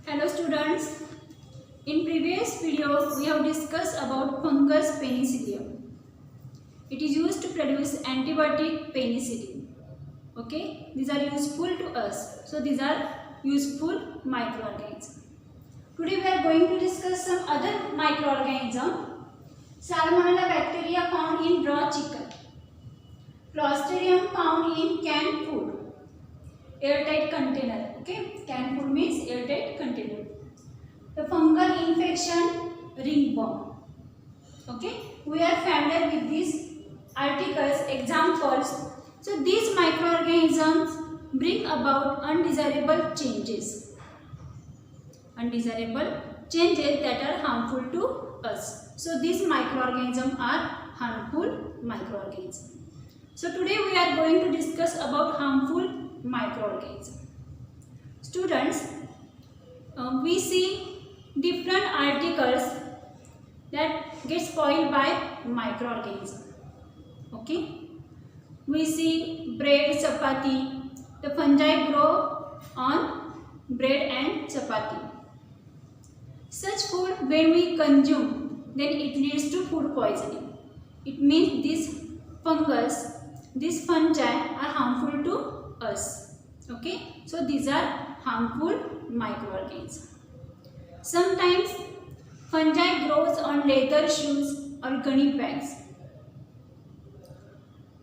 Hello students, in previous video we have discussed about fungus penicillium. It is used to produce antibiotic penicillin. Okay, these are useful to us. So these are useful microorganisms. Today we are going to discuss some other microorganisms. Salmonella bacteria found in raw chicken. Clostridium found in canned food. Airtight container. Okay, canned food means airtight container. The fungal infection, ringworm. Okay, we are familiar with these articles, examples. So these microorganisms bring about undesirable changes. Undesirable changes that are harmful to us. So these microorganisms are harmful microorganisms. So today we are going to discuss about harmful microorganisms. Students, we see different articles that get spoiled by microorganisms. Okay, we see bread, chapati. The fungi grow on bread and chapati. Such food when we consume, then it leads to food poisoning. It means this fungus, these fungi are harmful to us. Okay, so these are harmful microorganisms. Sometimes fungi grows on leather shoes or gunny bags.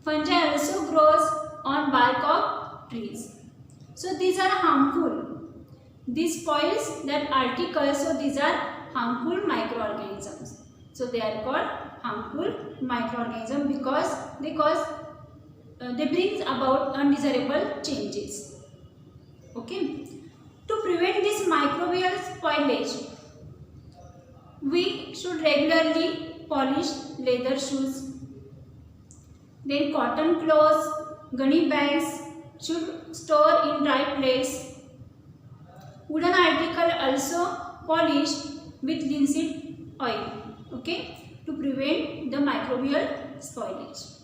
Fungi also grows on bark of trees. So these are harmful. This spoils that article, so these are harmful microorganisms. So they are called harmful microorganisms because they bring about undesirable changes. Okay. To prevent this microbial spoilage, we should regularly polish leather shoes. Then cotton clothes, gunny bags should store in dry place. Wooden article also polished with linseed oil. Okay, to prevent the microbial spoilage.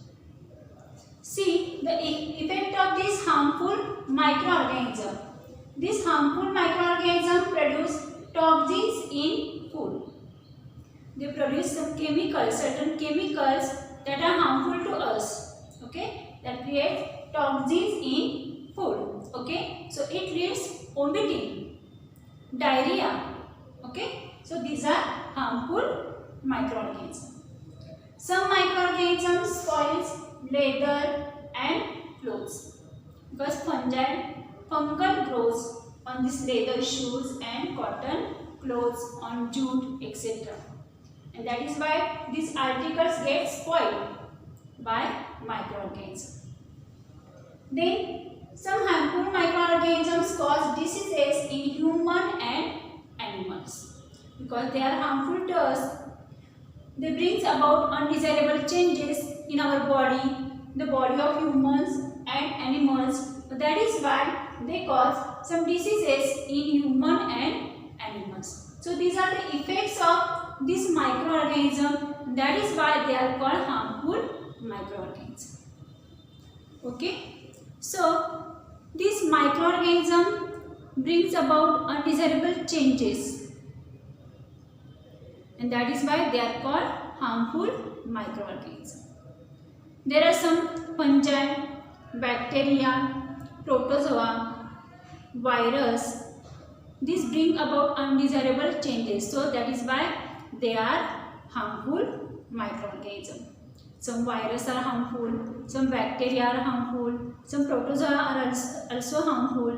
See the effect of this harmful microorganism. This harmful microorganism produce toxins in food. They produce some chemicals, certain chemicals that are harmful to us. Okay, that create toxins in food. Okay, so it leads vomiting, diarrhea. Okay, so these are harmful microorganisms. Some microorganisms spoils leather and clothes because fungal grows on this leather shoes and cotton clothes on jute, etc. And that is why these articles get spoiled by microorganisms. Then some harmful microorganisms cause diseases in human and animals. Because they are harmful to us, they bring about undesirable changes in our body, the body of humans and animals. That is why they cause some diseases in human and animals. So these are the effects of this microorganism. That is why they are called harmful microorganisms. Okay. So this microorganism brings about undesirable changes. And that is why they are called harmful microorganisms. There are some fungi, bacteria, protozoa, virus. These bring about undesirable changes. So that is why they are harmful microorganisms. Some viruses are harmful, some bacteria are harmful, some protozoa are also harmful.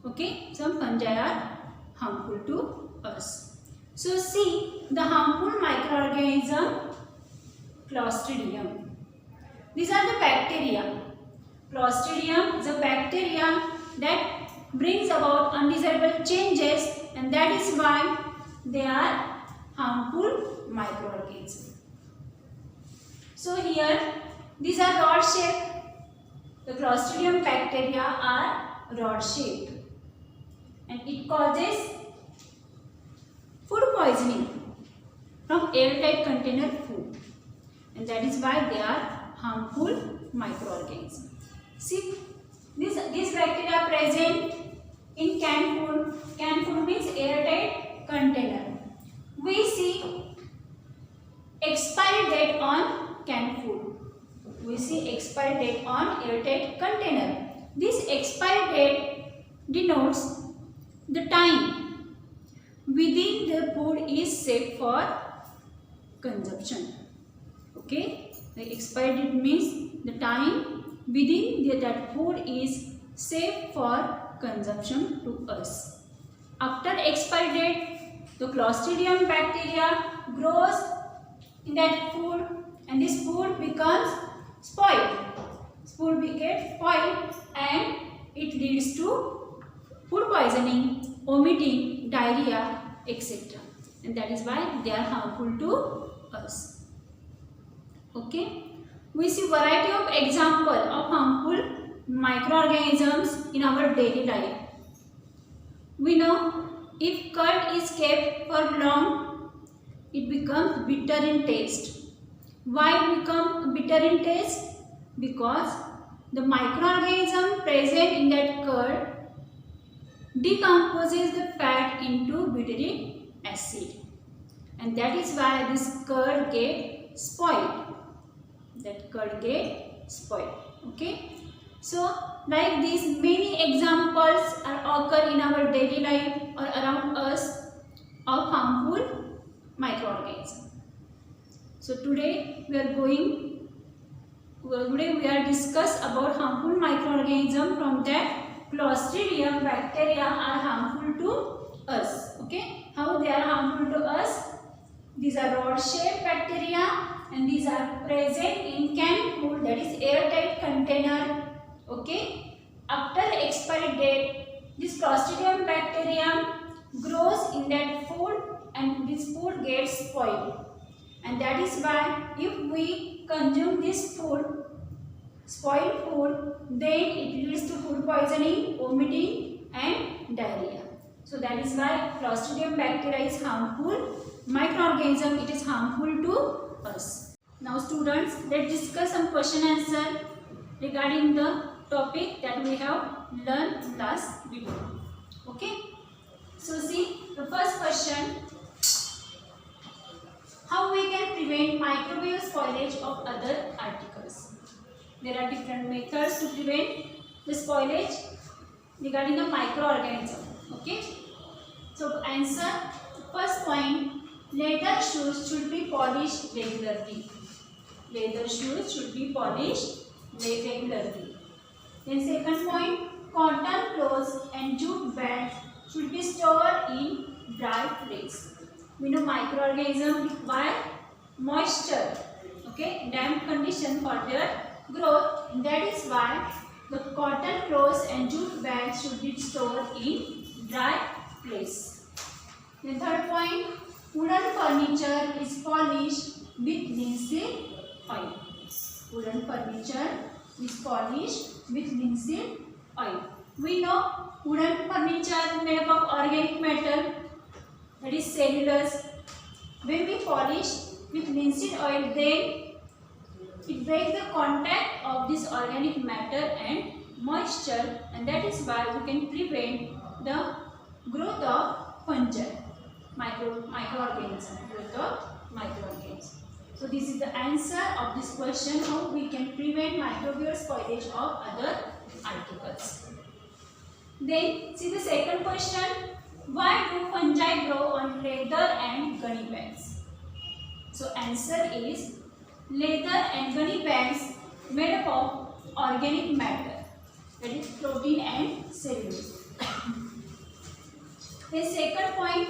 Okay, some fungi are harmful to us. So see the harmful microorganism Clostridium. These are the bacteria. Clostridium is a bacteria that brings about undesirable changes, and that is why they are harmful microorganisms. So here these are rod shaped. The Clostridium bacteria are rod shaped and it causes food poisoning from airtight container food, and that is why they are harmful microorganisms. See, these bacteria present in canned food. Canned food means denotes the time within the food is safe for consumption. Okay, the expiry date means the time within that food is safe for consumption to us. After expiry date, the Clostridium bacteria grows in that food and this food becomes spoiled. Food gets spoiled and it leads to food poisoning, vomiting, diarrhea, etc. And that is why they are harmful to us. Okay. We see variety of example of harmful microorganisms in our daily life. We know if curd is kept for long, it becomes bitter in taste. Why it becomes bitter in taste? Because the microorganism present in that curd decomposes the fat into butyric acid, and that is why this curd get spoiled. Okay. So like these many examples are occur in our daily life or around us of harmful microorganisms. So today we are discuss about harmful microorganisms. From that, Clostridium bacteria are harmful to us. Okay, how they are harmful to us? These are rod-shaped bacteria and these are present in canned food, that is airtight container. Okay, after expiry date, this Clostridium bacteria grows in that food and this food gets spoiled. And that is why if we consume this food, spoiled food, then it leads to food poisoning, vomiting and diarrhea. So that is why Clostridium bacteria is harmful microorganism. It is harmful to us. Now students, let's discuss some question answer regarding the topic that we have learned last video. Okay. So see the first question. How we can prevent microbial spoilage of other articles? There are different methods to prevent the spoilage regarding the microorganism. Okay. So answer first point, leather shoes should be polished regularly. Leather shoes should be polished regularly. Then second point, cotton clothes and jute bags should be stored in dry place. We know microorganisms require moisture, okay, damp condition for their growth. That is why the cotton clothes and jute bags should be stored in dry place. The third point, wooden furniture is polished with linseed oil. Wooden furniture is polished with linseed oil. We know wooden furniture is made up of organic matter, that is cellulose. When we polish with linseed oil, then it breaks the contact of this organic matter and moisture, and that is why we can prevent the growth of fungi, microorganisms. So this is the answer of this question, how we can prevent microbial spoilage of other articles. Then see the second question. Why do fungi grow on leather and gunny bags? So answer is leather and gunny bags made up of organic matter, that is protein and cellulose. The second point,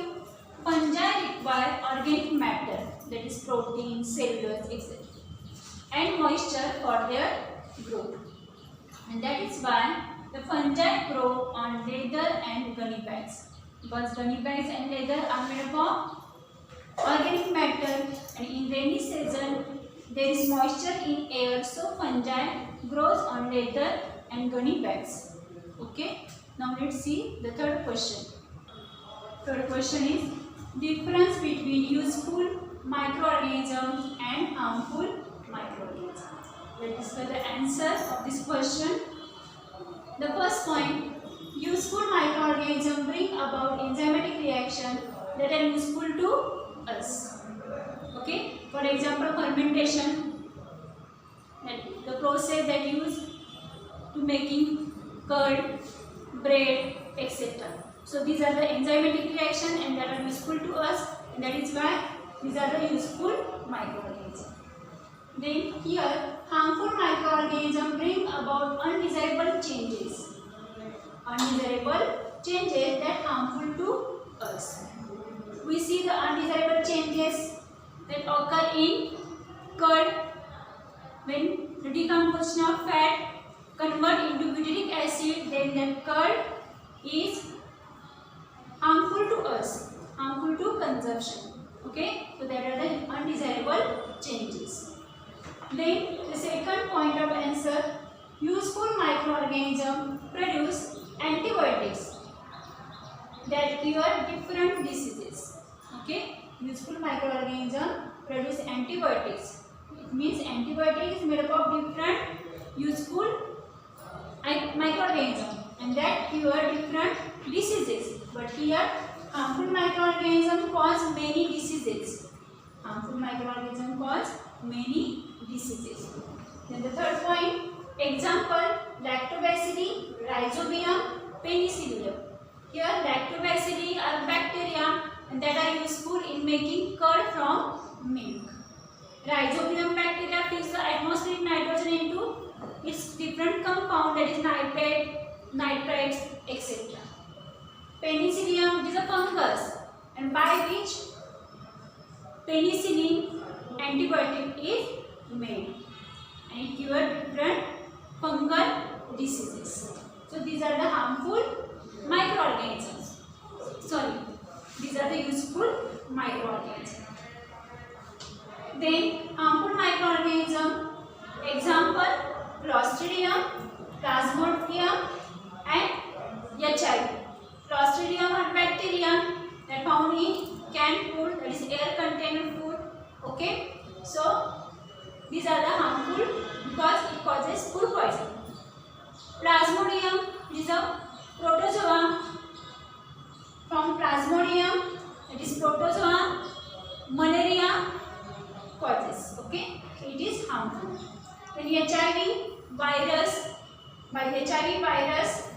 fungi require organic matter, that is protein, cellulose, etc. and moisture for their growth. And that is why the fungi grow on leather and gunny bags. Because gunny bags and leather are made up of organic matter, and in rainy season there is moisture in air, so fungi grows on leather and gunny bags. Okay. Now let's see the third question. Third question is difference between useful microorganisms and harmful microorganisms. Let's discuss the answer of this question. The first point, useful microorganisms bring about enzymatic reaction that are useful to us. Okay. For example, fermentation, the process that used to making curd, bread, etc. So these are the enzymatic reaction and that are useful to us, and that is why these are the useful microorganisms. Then here harmful microorganisms bring about undesirable changes. Undesirable changes that harmful to us. We see the undesirable changes that occur in curd when the decomposition of fat convert into butyric acid, then that curd is harmful to us, harmful to consumption. Okay, so that are the undesirable changes. Then the second point of answer, useful microorganisms produce antibiotics that cure different diseases. Okay, useful microorganisms produce antibiotics. It means antibiotic is made up of different useful microorganisms and that cure different diseases. But here harmful microorganisms cause many diseases. Harmful microorganisms cause many diseases. Then the third point, example, Lactobacilli, Rhizobium, Penicillium. Here Lactobacilli are bacteria and that are useful in making curd from milk. Rhizobium bacteria fills the atmospheric nitrogen into its different compound, that is nitrate, nitrites, etc. Penicillium is a fungus and by which penicillin antibiotic is made and it cures different fungal diseases. So these are the harmful microorganisms. These are the useful microorganisms. Then harmful microorganism, example, Clostridium, Plasmodium and HIV. Clostridium are bacteria that found in canned food, that is air container food. Okay, so these are the harmful because it causes food poisoning. Plasmodium is a protozoa. From Plasmodium, it is protozoa, malaria causes. Okay, it is harmful. Then HIV virus, by HIV virus,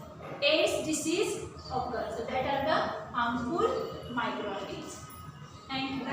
AIDS disease occurs. So that are the harmful microorganisms. Thank you.